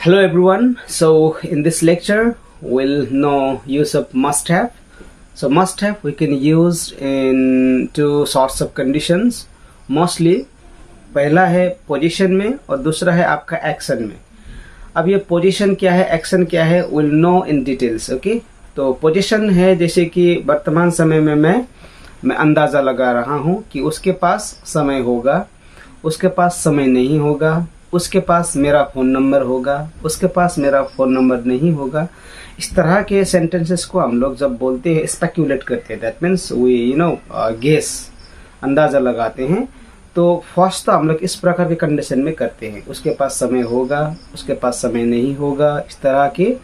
Hello everyone. So in this lecture we'll know use of must have. So must have we can use in two sorts of conditions. Mostly पहला है position में और दूसरा है आपका action में. अब ये पोजीशन क्या है, एक्शन क्या है, will know in details. Okay, तो पोजीशन है जैसे कि वर्तमान समय में मैं अंदाज़ा लगा रहा हूँ कि उसके पास समय होगा, उसके पास समय नहीं होगा, उसके पास मेरा फ़ोन नंबर होगा, उसके पास मेरा फ़ोन नंबर नहीं होगा. इस तरह के सेंटेंसेस को हम लोग जब बोलते हैं स्पेक्यूलेट करते हैं, दैट मीन्स वी गेस, अंदाज़ा लगाते हैं. तो फर्स्ट तो हम लोग इस प्रकार के कंडीशन में करते हैं, उसके पास समय होगा, उसके पास समय नहीं होगा, इस तरह के.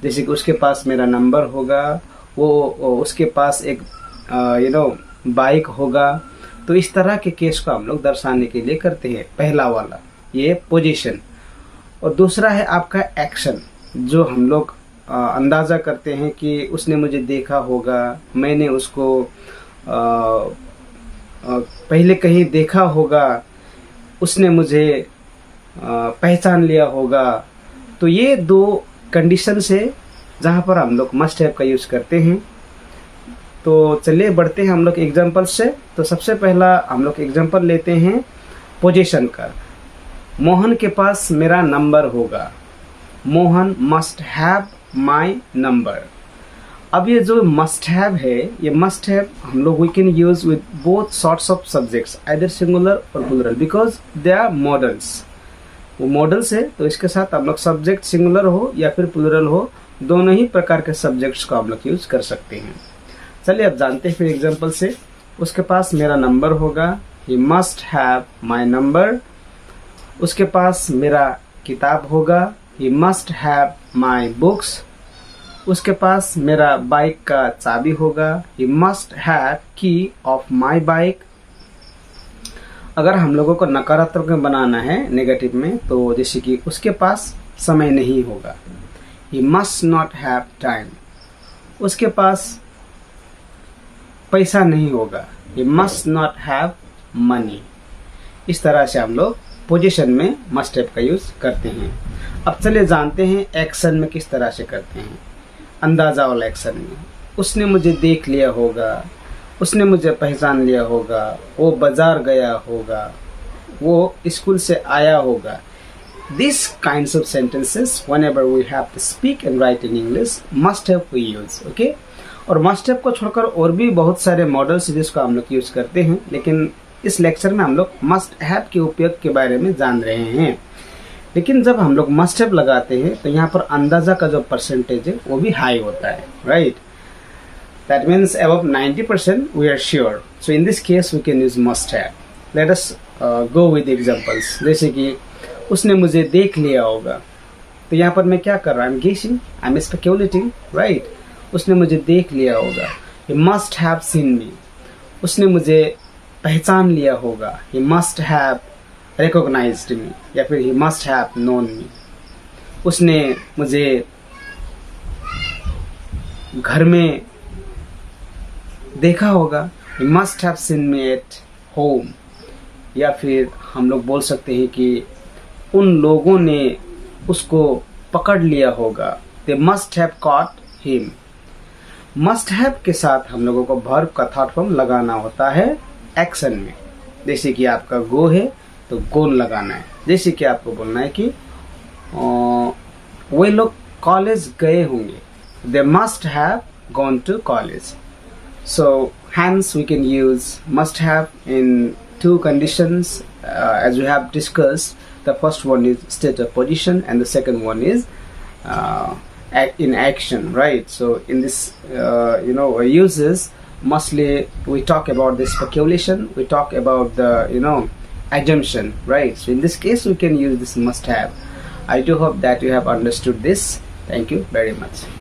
जैसे कि उसके पास मेरा नंबर होगा, वो उसके पास एक बाइक होगा. तो इस तरह के केस को हम लोग दर्शाने के लिए करते हैं. पहला वाला ये पोजीशन, और दूसरा है आपका एक्शन, जो हम लोग अंदाज़ा करते हैं कि उसने मुझे देखा होगा, मैंने उसको पहले कहीं देखा होगा, उसने मुझे पहचान लिया होगा. तो ये दो कंडीशन है जहाँ पर हम लोग मस्ट हैव का यूज़ करते हैं. तो चलिए बढ़ते हैं हम लोग एग्जांपल से. तो सबसे पहला हम लोग एग्जांपल लेते हैं पोजीशन का. मोहन के पास मेरा नंबर होगा. Mohan must have my number. अब ये जो मस्ट हैव है, ये मस्ट हैव हम लोग we can use with both sorts of subjects, either singular और plural, because they are models. वो मॉडल्स है तो इसके साथ हम लोग सब्जेक्ट सिंगुलर हो या फिर प्लूरल हो, दोनों ही प्रकार के सब्जेक्ट्स को हम लोग यूज कर सकते हैं. चलिए अब जानते हैं फिर एग्जाम्पल से. उसके पास मेरा नंबर होगा, he must have my number. उसके पास मेरा किताब होगा, he must have my books. उसके पास मेरा बाइक का चाबी होगा, ही मस्ट हैव की ऑफ माई बाइक. अगर हम लोगों को नकारात्मक में बनाना है, नेगेटिव में, तो जैसे कि उसके पास समय नहीं होगा, he must not have time. उसके पास पैसा नहीं होगा, he must not have money. इस तरह से हम लोग पोजीशन में मस्ट हैव का यूज करते हैं. अब चलिए जानते हैं एक्शन में किस तरह से करते हैं. अंदाजा वाला एक्शन में उसने मुझे देख लिया होगा, उसने मुझे पहचान लिया होगा, वो बाजार गया होगा, वो स्कूल से आया होगा. This kinds of sentences whenever we have to speak and write in English, must have we use. Okay, और मस्ट हैव को छोड़कर और भी बहुत सारे मॉडल्स जिसको हम लोग यूज करते हैं, लेकिन इस लेक्चर में हम लोग मस्ट हैव के उपयोग के बारे में जान रहे हैं. लेकिन जब हम लोग मस्ट हैव लगाते हैं तो यहाँ पर अंदाजा का जो परसेंटेज है वो भी हाई होता है, right. That means above 90% we are sure. So in this case we can use must have. Let us go with examples. जैसे कि उसने मुझे देख लिया होगा, तो यहाँ पर मैं क्या कर रहा हूँ, I am guessing, I am speculating, right. उसने मुझे देख लिया होगा, ही मस्ट हैव सीन मी. उसने मुझे पहचान लिया होगा, ही मस्ट हैव रिकॉग्नाइज्ड मी, या फिर ही मस्ट हैव नोन मी. उसने मुझे घर में देखा होगा, he must have seen me at home. या फिर हम लोग बोल सकते हैं कि उन लोगों ने उसको पकड़ लिया होगा, दे must have caught him. Must have के साथ हम लोगों को वर्ब का थर्ड फॉर्म लगाना होता है एक्शन में. जैसे कि आपका गो है तो गोन लगाना है. जैसे कि आपको बोलना है कि वे लोग कॉलेज गए होंगे, they must have gone to college. So hence we can use must have in two conditions as we have discussed. The first one is state of position and the second one is in action, right. So in this uses, mostly we talk about the speculation, we talk about the assumption, right. So in this case we can use this must have. I do hope that you have understood this. Thank you very much.